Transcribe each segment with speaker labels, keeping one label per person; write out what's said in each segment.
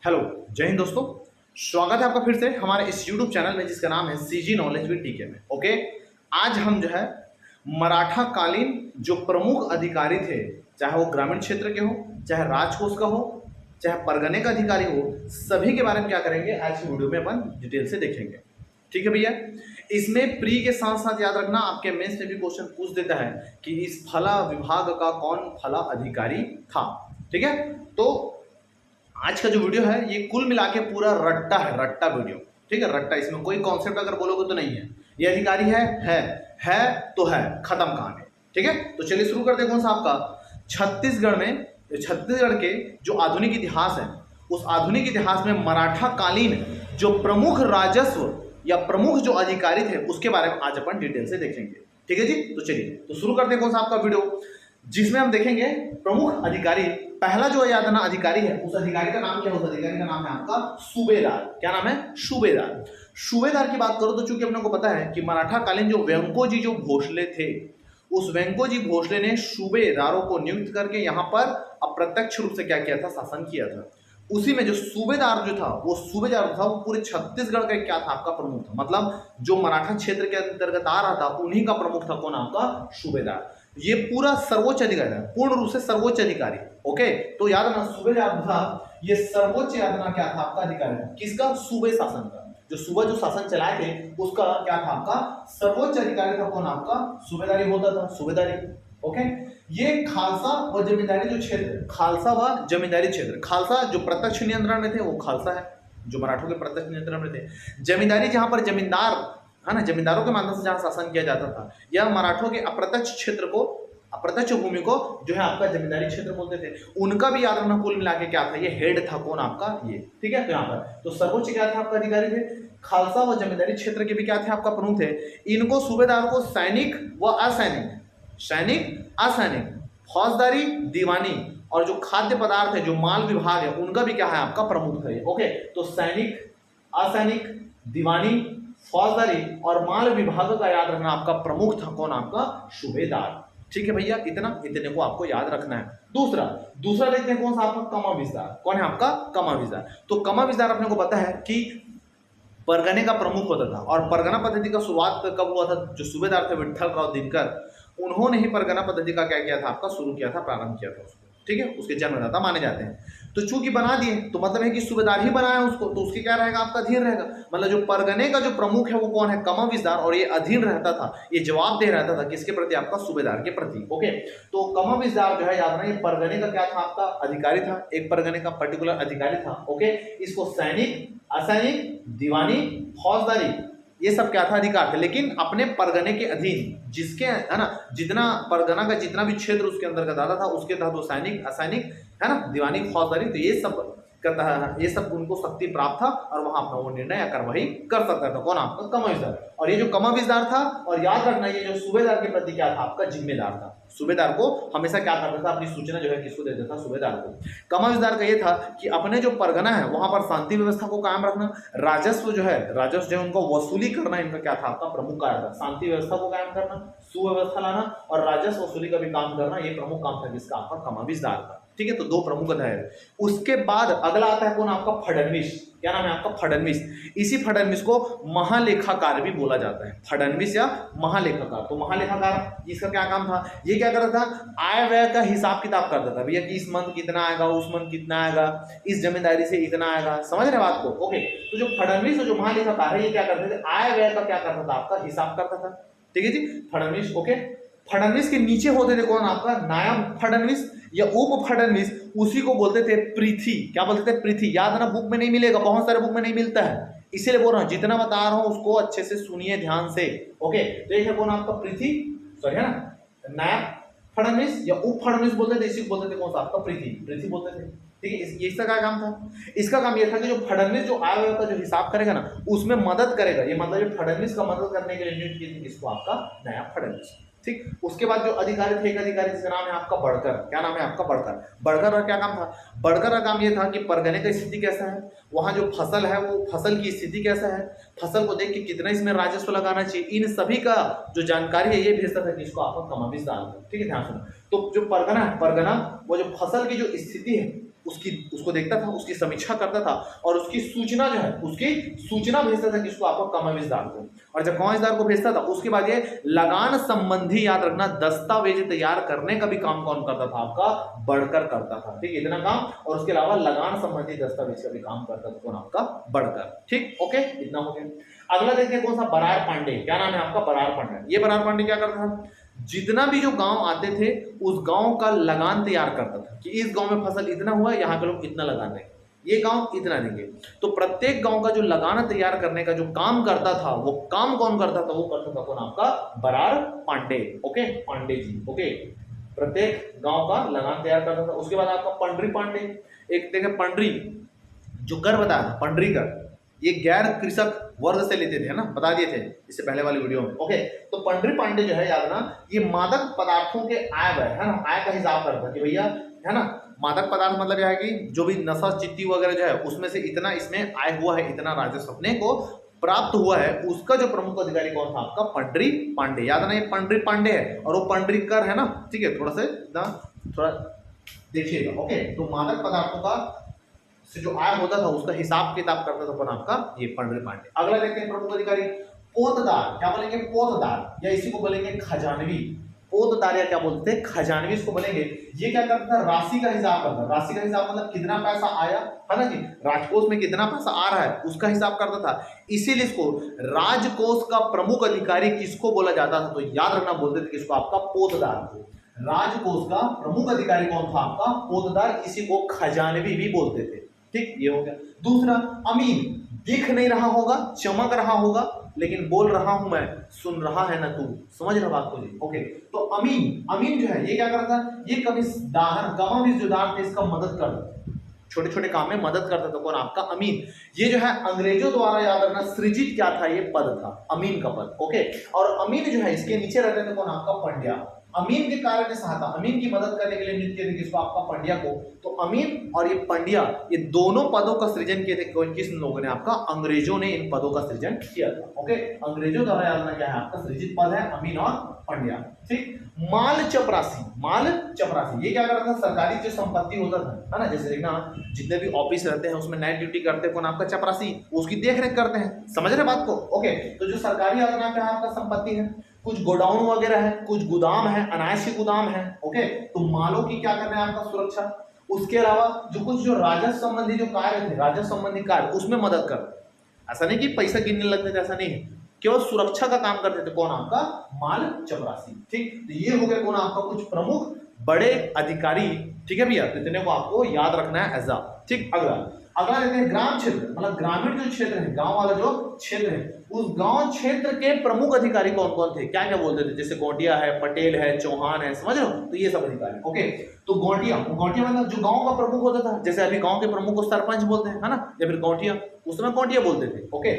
Speaker 1: Hello, जय हिंद दोस्तों। स्वागत है आपका फिर से हमारे इस YouTube चैनल में जिसका नाम है सीजी नॉलेज विद टीके में। ओके, आज हम जो है मराठा कालीन जो प्रमुख अधिकारी थे, चाहे वो ग्रामीण क्षेत्र के हो, चाहे राजकोष का हो, चाहे परगने का अधिकारी हो, सभी के बारे में क्या करेंगे आज की वीडियो में अपन डिटेल से देखेंगे। ठीक है भैया, इसमें प्री के साथ साथ याद रखना आपके मेंस में भी क्वेश्चन पूछ देता है कि इस फला विभाग का कौन फला अधिकारी था। ठीक है, तो आज का जो वीडियो है ये कुल मिला के पूरा रट्टा है, रट्टा वीडियो। ठीक है, रट्टा, इसमें कोई कॉन्सेप्ट अगर बोलोगे तो नहीं है। ये अधिकारी है तो है, खत्म कहानी। ठीक है, तो चलिए शुरू करते हैं। कौन सा आपका छत्तीसगढ़ में, छत्तीसगढ़ के जो आधुनिक इतिहास है उस आधुनिक इतिहास में मराठा कालीन जो प्रमुख राजस्व या प्रमुख जो अधिकारी थे उसके बारे में आज अपन डिटेल से देखेंगे। ठीक है जी, तो चलिए तो शुरू करते हैं। कौन सा आपका वीडियो जिसमें हम देखेंगे प्रमुख अधिकारी। पहला जो याद ना अधिकारी है, उस अधिकारी का नाम क्या है? उस अधिकारी का नाम है आपका सूबेदार। क्या नाम है? सूबेदार। सूबेदार की बात करो तो चूंकि अपने को पता है कि मराठा कालीन जो वेंकोजी जो भोसले थे, उस वेंकोजी भोसले ने सूबेदारों को नियुक्त करके यहाँ पर अप्रत्यक्ष रूप से क्या किया था? शासन किया था। उसी में जो सूबेदार जो था, वो सूबेदार था वो पूरे छत्तीसगढ़ का क्या था? आपका प्रमुख था। मतलब जो मराठा क्षेत्र के अंतर्गत आ रहा था उन्हीं का प्रमुख था। कौन? आपका सूबेदार। ये पूरा सर्वोच्च अधिकारी है, पूर्ण रूप से सर्वोच्च अधिकारी। ओके, तो याद रखना सूबेदार था, ये सर्वोच्च याद रखना क्या था? आपका अधिकारी था। किसका? सूबे शासन का। जो सूबा जो शासन चलाए थे उसका क्या था? आपका सर्वोच्च अधिकारी था। कौन? आपका सूबेदारी होता था, सूबेदारी। ओके, ये खालसा और जमींदारी जो क्षेत्र, खालसा व जमींदारी क्षेत्र, खालसा जो प्रत्यक्ष नियंत्रण में थे वो खालसा है, जो मराठों के प्रत्यक्ष नियंत्रण में थे। जमींदारी जहां पर जमींदार है ना, जमींदारों के माध्यम से जहां शासन किया जाता था, या मराठों के अप्रत्यक्ष क्षेत्र को, अप्रत्यक्ष भूमि को जो है आपका जमींदारी क्षेत्र बोलते थे। उनका भी याद रखना कुल मिला के क्या था? ये हेड था। कौन? आपका ये। ठीक है, तो यहाँ पर तो सर्वोच्च क्या थे? आपका अधिकारी थे। खालसा व जमींदारी क्षेत्र के भी क्या थे? आपका प्रमुख थे। इनको सूबेदार को सैनिक व असैनिक, सैनिक असैनिक, फौजदारी, दीवानी और जो खाद्य पदार्थ है, जो माल विभाग है, उनका भी क्या है? आपका प्रमुख था। ओके, तो सैनिक, असैनिक, दीवानी, फौजदारी और माल विभाग का याद रखना आपका प्रमुख था। कौन? आपका सूबेदार। ठीक है भैया, इतने को आपको याद रखना है। दूसरा देखते हैं कौन सा? आपका कमा विस्तार। कौन है? आपका कमा विस्तार। तो कमा विस्तार अपने को पता है कि परगने का प्रमुख होता था। और परगना पद्धति का शुरुआत कब हुआ था? जो सूबेदार थे विठल राव दिनकर, उन्होंने ही परगना पद्धति का क्या किया था? आपका शुरू किया था, प्रारंभ किया था उसको। ठीक है, उसके जन्मदाता माने जाते हैं। तो चूंकि बना दिए तो मतलब है कि सूबेदार ही बनाया उसको, तो उसके क्या रहेगा? आपका अधीन रहेगा। मतलब जो परगने का जो प्रमुख है वो कौन है? कमाविजदार। और ये अधीन रहता था, ये जवाब दे रहता था किसके प्रति? आपका सूबेदार के प्रति। ओके, तो कमाविजदार जो है याद रखना, ये परगने का क्या था? आपका अधिकारी था, एक परगने का पर्टिकुलर अधिकारी था। ओके, इसको सैनिक, असैनिक, दीवानी, फौजदारी, ये सब क्या था? अधिकार थे, लेकिन अपने परगने के अधीन, जिसके है ना, जितना परगना का जितना भी क्षेत्र उसके अंतर्गत आता था उसके तहत वो सैनिक, असैनिक, है ना, दीवानी, फौजदारी, तो ये सब करता है, ये सब उनको शक्ति प्राप्त था और वहां अपना वो निर्णय या कार्रवाई कर सकता था। कौन? आपका कमाविजदार। और ये जो कमाविजदार था, और याद रखना ये जो सूबेदार के प्रति क्या था? आपका जिम्मेदार था। सूबेदार को हमेशा क्या करता था? अपनी सूचना जो है किसको देता था? सूबेदार को। कमाविजदार का ये था कि अपने जो परगना है वहां पर शांति व्यवस्था को कायम रखना, राजस्व जो है, राजस्व जो उनको वसूली करना, इनका क्या था? आपका प्रमुख कार्य था। शांति व्यवस्था को कायम करना, सुव्यवस्था लाना और राजस्व वसूली का भी काम करना, ये प्रमुख काम था जिसका? आपका कमाविजदार था। ठीक है, तो दो प्रमुख अध्याय। उसके बाद अगला आता है कौन? आपका फडणवीस। क्या नाम है आपका? फडणवीस। इसी फडणवीस को महालेखाकार भी बोला जाता है, फडणवीस या महालेखाकार। तो महालेखाकार इसका क्या काम था? ये क्या करता था? आय व्यय का हिसाब किताब करता था। भैया कि इस मंथ कितना आएगा, उस मंथ कितना आएगा, इस जमींदारी से इतना आएगा। समझ रहे बात को? ओके, तो जो फडणवीस और जो महालेखाकार है ये क्या करते थे? आय व्यय का क्या करता था? आपका हिसाब करता था। ठीक है जी, फडणवीस। ओके, फडणवीस के नीचे होते थे कौन? आपका नायब फडणवीस या उप फडणवीस, उसी को बोलते थे पृथ्वी। क्या बोलते थे? पृथ्वी। याद ना, बुक में नहीं मिलेगा, बहुत सारे बुक में नहीं मिलता है, इसीलिए बोल रहा हूं, जितना बता रहा हूं उसको अच्छे से सुनिए ध्यान से। ओके, तो ये है कौन? आपका पृथ्वी, सॉरी है ना, नायब फडणवीस या उप फडणवीस बोलते थे, इसी को बोलते थे कौन सा? आपका पृथ्वी बोलते थे। ठीक है, इसका क्या काम था? इसका काम यह था कि जो फडणवीस जो आय व्यय का जो हिसाब करेगा ना, उसमें मदद करेगा। ये मतलब जो फडणवीस का मदद करने के लिए नियुक्त की थी किसको? आपका नायब फडणवीस। ठीक, उसके बाद जो अधिकारी थे, एक अधिकारी जिसका नाम है आपका बड़कर। क्या नाम है आपका? बड़कर। बड़कर का क्या काम था? बड़कर का काम यह था कि परगने का स्थिति कैसा है, वहां जो फसल है वो फसल की स्थिति कैसा है, फसल को देख के कितना इसमें राजस्व लगाना चाहिए, इन सभी का जो जानकारी है ये भेजता था किसको? आपका कमाविजदार को। ठीक है, ध्यान सुनो। तो जो परगना है, परगना वो जो फसल की जो स्थिति है, उसको देखता था, उसकी समीक्षा करता था और उसकी सूचना जो है उसकी सूचना भेजता था किसको, आपको कमाविजदार को। और जब कमाविजदार को भेजता था उसके बाद ये लगान संबंधी, याद रखना, दस्तावेज तैयार करने का भी काम कौन करता था, आपका बढ़कर करता था। ठीक, इतना काम, और उसके अलावा लगान संबंधी दस्तावेज का भी काम करता था कौन, आपका बढ़कर। ठीक, ओके, इतना हो गया। अगला देखते हैं कौन सा, बरार पांडे। क्या नाम है आपका, बरार पांडे। ये बरार पांडे क्या करता था, जितना भी जो गांव आते थे उस गांव का लगान तैयार करता था कि इस गांव में फसल इतना हुआ, यहाँ के लोग इतना लगान देंगे, ये गांव इतना देंगे। तो प्रत्येक गांव का जो लगान तैयार करने का जो काम करता था, वो काम कौन करता था, वो करता था कौन, आपका बरार पांडे। ओके, पांडे जी। ओके, प्रत्येक गांव का लगान तैयार करता था। उसके बाद आपका पंडरी पांडे। एक देखे पंडरी, जो कर बताया था, पंडरी कर, ये गैर कृषक वर्ग से लेते थे, है ना, बता दिए थे इससे पहले वाली वीडियो में। ओके, तो पंडरी पांडे जो है, याद ना, ये मादक पदार्थों के आय व्यय, है ना, आय का हिसाब करता है कि भैया, है ना, मादक पदार्थ मतलब यह है कि जो भी नशा चिट्टी वगैरह जो है उसमें से इतना इसमें आय हुआ है, इतना राजस्व अपने को प्राप्त हुआ है, उसका जो प्रमुख अधिकारी कौन था, आपका पंडरी पांडे। याद ना, ये पंडरी पांडे है और वो पंडरी कर है ना। ठीक है, थोड़ा देखिएगा। ओके, तो मादक पदार्थों का से जो आय होता था उसका हिसाब किताब करता था कौन, आपका ये पंडरी पांडे। अगला देखते हैं प्रमुख अधिकारी, पोतदार। क्या बोलेंगे, पोतदार, या इसी को बोलेंगे खजानवी। पोतदार या क्या बोलते हैं, खजानवी इसको बोलेंगे। ये क्या करता था, राशि का हिसाब करता था। राशि का हिसाब मतलब कितना पैसा आया, है ना जी, राजकोष में कितना पैसा आ रहा है उसका हिसाब करता था। इसीलिए इसको राजकोष का प्रमुख अधिकारी किसको बोला जाता था, तो याद रखना, बोलते थे किसको, आपका पोतदार को। राजकोष का प्रमुख अधिकारी कौन था, आपका पोतदार, इसी को खजानवी भी बोलते थे। ठीक, ये हो गया। दूसरा, अमीन। दिख नहीं रहा होगा, चमक रहा होगा, लेकिन बोल रहा हूं मैं, सुन रहा है ना तू, समझ रहा बात को जी। ओके, तो अमीन, अमीन जो है ये क्या करता है, ये कभी दाहन कमाविज जो दान थे इसका मदद करता, छोटे छोटे काम में मदद करता था कौन, आपका अमीन। ये जो है अंग्रेजों द्वारा, याद रखना, सृजित क्या था, ये पद था, अमीन का पद। ओके, और अमीन जो है इसके नीचे रहते थे कौन, आपका पंड्या। अमीन के कार्य सहायता, अमीन की मदद करने के लिए नियुक्त किए थे किसको, आपका पंड्या को। तो अमीन और ये पंड्या, ये दोनों पदों का सृजन किए थे किस लोगों ने, आपका अंग्रेजों ने इन पदों का सृजन किया था। ओके, अंग्रेजों द्वारा याद रखना क्या है, आपका सृजित पद है अमीन और पंड्या। ठीक, माल चपरासी। माल चपरासी ये क्या करता था, सरकारी जो संपत्ति होता था, है ना, जैसे देखना जितने भी ऑफिस रहते हैं उसमें नाइट ड्यूटी करते हैं कौन, आपका चपरासी, उसकी देखरेख करते हैं। समझ रहे बात को। ओके, तो जो सरकारी आदमी क्या है, आपका संपत्ति है, कुछ गोडाउन वगैरह है, कुछ गोदाम है, अनाज के गोदाम है। ओके, तो मालों की क्या करना है, आपका सुरक्षा। उसके अलावा जो कुछ जो राजस्व संबंधी जो कार्य थे, राजस्व संबंधी कार्य, उसमें मदद कर। ऐसा नहीं कि पैसा गिनने लगते थे, ऐसा नहीं है, केवल सुरक्षा का काम करते थे कौन, आपका माल चपरासी। ठीक, तो ये हो गया कौन, आपका कुछ प्रमुख बड़े अधिकारी। ठीक है भैया, तो इतने को आपको याद रखना है ऐसा। ठीक, अगला अगला लेते हैं ग्राम क्षेत्र, मतलब ग्रामीण जो क्षेत्र है, गांव वाला जो क्षेत्र है, उस गांव क्षेत्र के प्रमुख अधिकारी कौन कौन थे, क्या क्या बोलते थे, जैसे गोटिया है, पटेल है, चौहान है, समझ रहे हो, तो ये सब अधिकारी। ओके, तो गोटिया मतलब जो गांव का प्रमुख होता था, जैसे अभी गांव के प्रमुख को सरपंच बोलते हैं, है ना, या फिर गौटिया, उस समय गौटिया बोलते थे। ओके,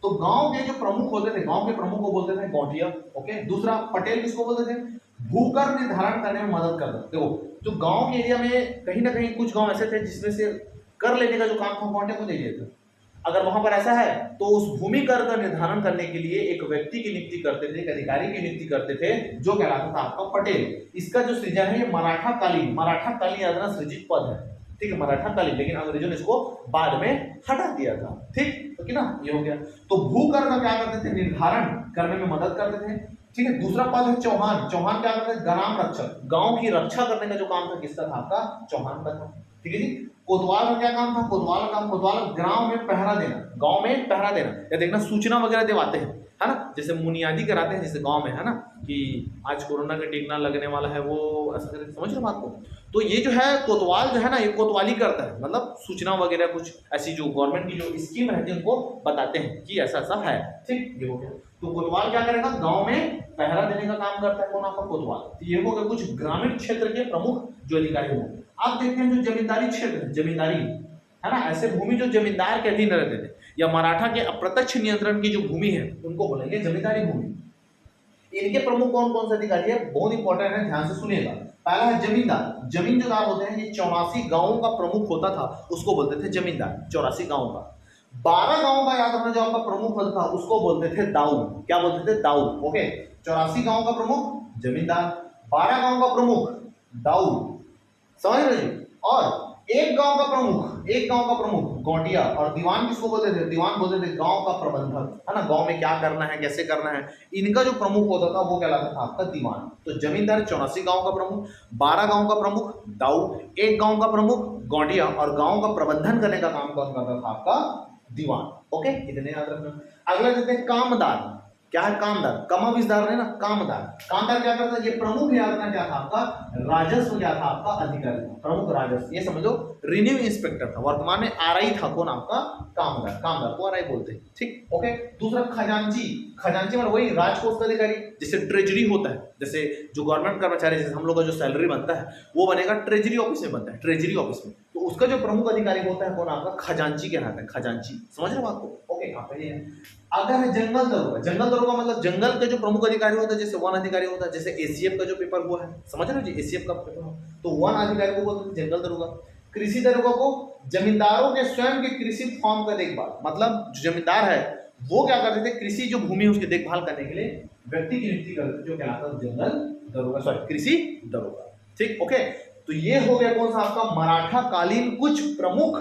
Speaker 1: तो गांव के जो प्रमुख होते थे, गांव के प्रमुख को बोलते थे गौटिया। ओके, दूसरा पटेल किसको बोलते थे, भूकर निर्धारण करने में मदद करता। देखो, जो गांव के एरिया में कहीं ना कहीं कुछ गांव ऐसे थे जिसमें से कर लेने का जो काम था गौटिया को दे दिया था। अगर वहां पर ऐसा है तो उस भूमि कर का निर्धारण करने के लिए एक व्यक्ति की नियुक्ति करते थे, एक अधिकारी की नियुक्ति करते थे, जो कहलाता था आपका पटेल। इसका जो सृजन है ये मराठा कालीन यादना सृजित पद है। ठीक है, मराठा कालीन, लेकिन अंग्रेजों ने इसको बाद में हटा दिया था। ठीक, तो क्या ना, ये हो गया। तो भू कर का क्या करते थे, निर्धारण करने में मदद करते थे। ठीक है, दूसरा पद है चौहान। चौहान क्या करते थे, ग्राम रक्षक, गांव की रक्षा करने का जो काम था किसका था, आपका चौहान का था। ठीक है जी। कोतवाल का क्या काम था, कोतवाल का काम, कोतवाल गांव में पहरा देना, गांव में पहरा देना, या देखना सूचना वगैरह दिवाते हैं, है ना, जैसे मुनियादी कराते हैं जैसे गांव में, है ना, कि आज कोरोना का टीका लगने वाला है, वो ऐसा करके, समझ रहे बात को। तो ये जो है कोतवाल जो है ना, ये कोतवाली करता है, मतलब सूचना वगैरह कुछ ऐसी जो गवर्नमेंट की जो स्कीम रहती है उनको बताते हैं कि ऐसा ऐसा है। ठीक, ये हो गया। तो कोतवाल क्या करेगा, गांव में पहरा देने का काम करता है कौन, आपका कोतवाल। तो ये हो गया कुछ ग्रामीण क्षेत्र के प्रमुख जो अधिकारी होंगे। आप देखते हैं जो जमींदारी क्षेत्र, जमींदारी, है ना, ऐसे भूमि जो जमींदार के अधीन रहते थे या मराठा के अप्रत्यक्ष नियंत्रण की जो भूमि है उनको बोलेंगे जमींदारी भूमि। इनके प्रमुख कौन कौन से अधिकारी है, बहुत इंपॉर्टेंट है, ध्यान से सुनिएगा। पहला है जमींदार। जमींदार होते हैं, ये 84 गांवों का प्रमुख होता था, उसको बोलते थे जमींदार, 84 गांवों का। 12 गांवों का याद रखना, जो आपका प्रमुख होता था उसको बोलते थे दाऊ। क्या बोलते थे, दाऊ। ओके, 84 गांवों का प्रमुख जमींदार, 12 गांवों का प्रमुख दाऊ, समझ रहे। और एक गांव का प्रमुख, एक गांव का प्रमुख गौटिया, और दीवान किसको बोलते थे? दीवान बोलते थे गांव का प्रबंधक, है ना, गांव में क्या करना है, कैसे करना है, इनका जो प्रमुख होता था वो कहलाता था आपका दीवान। तो जमींदार 84 गांव का प्रमुख, 12 गांव का प्रमुख दाऊ, एक गांव का प्रमुख गौटिया, और गांव का प्रबंधन करने का काम कौन करता था? आपका दीवान। ओके, इतने याद रखना। अगला देते हैं कामदार। क्या है? कामदार, कमा विस्तार है ना, कामदार। कामदार क्या करता है? ये प्रमुख याद रखना क्या था आपका? राजस्व क्या था आपका? अधिकारी था, प्रमुख राजस्व, ये समझो रिन्यू इंस्पेक्टर था। वर्तमान में आरआई था कौन? आपका कामदार, कामदार को आरआई बोलते हैं, ठीक। ओके, दूसरा खजांची। खजांची मतलब वही राजकोष का अधिकारी, जैसे ट्रेजरी होता है, जैसे जो गवर्नमेंट कर्मचारी, जैसे हम लोग का जो सैलरी बनता है वो बनेगा ट्रेजरी ऑफिस में बनता है, ट्रेजरी ऑफिस में, तो उसका जो प्रमुख अधिकारी होता है कौन? आपका खजांची कहलाता है, खजांची। समझ रहे हो बात को? ओके, यहाँ पे है। अगर है जंगल दरोगा, जंगल दरोगा मतलब जंगल के जो प्रमुख अधिकारी होता है, जैसे वन अधिकारी होता है, जैसे एसीएफ का जो पेपर हुआ है, समझ रहे हो जी, एसीएफ का पेपर हो, तो वन अधिकारी को बोलते हैं जंगल दरोगा। कृषि दरोगा को जमींदारों के स्वयं के कृषि फॉर्म का देखभाल, मतलब जो जमींदार है वो क्या करते थे? कृषि जो भूमि है उसकी देखभाल करने के लिए व्यक्ति की नियुक्ति करते थे, जो कहलाता है जंगल दरोगा, सॉरी कृषि दरोगा, ठीक। ओके, तो ये हो गया कौन सा आपका? मराठा कालीन कुछ प्रमुख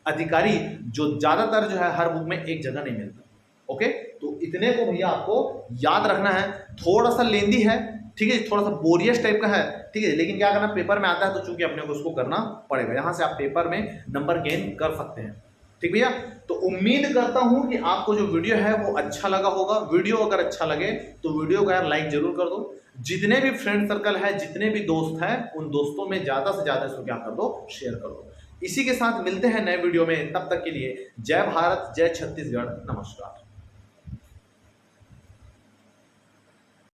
Speaker 1: अधिकारी, जो ज्यादातर जो है हर बुक में एक जगह नहीं मिलता। ओके, तो इतने को भैया आपको याद रखना है। थोड़ा सा लेंदी है, ठीक है, थोड़ा सा बोरियस टाइप का है, ठीक है, लेकिन क्या करना, पेपर में आता है तो चूंकि अपने को उसको करना पड़ेगा। यहां से आप पेपर में नंबर गेन कर सकते हैं, ठीक भैया। तो उम्मीद करता हूं कि आपको जो वीडियो है वो अच्छा लगा होगा। वीडियो अगर अच्छा लगे तो वीडियो को यार लाइक जरूर कर दो। जितने भी फ्रेंड सर्कल है, जितने भी दोस्त हैं, उन दोस्तों में ज्यादा से ज्यादा इसको क्या कर दो? शेयर कर दो। इसी के साथ मिलते हैं नए वीडियो में, तब तक के लिए जय भारत, जय छत्तीसगढ़, नमस्कार।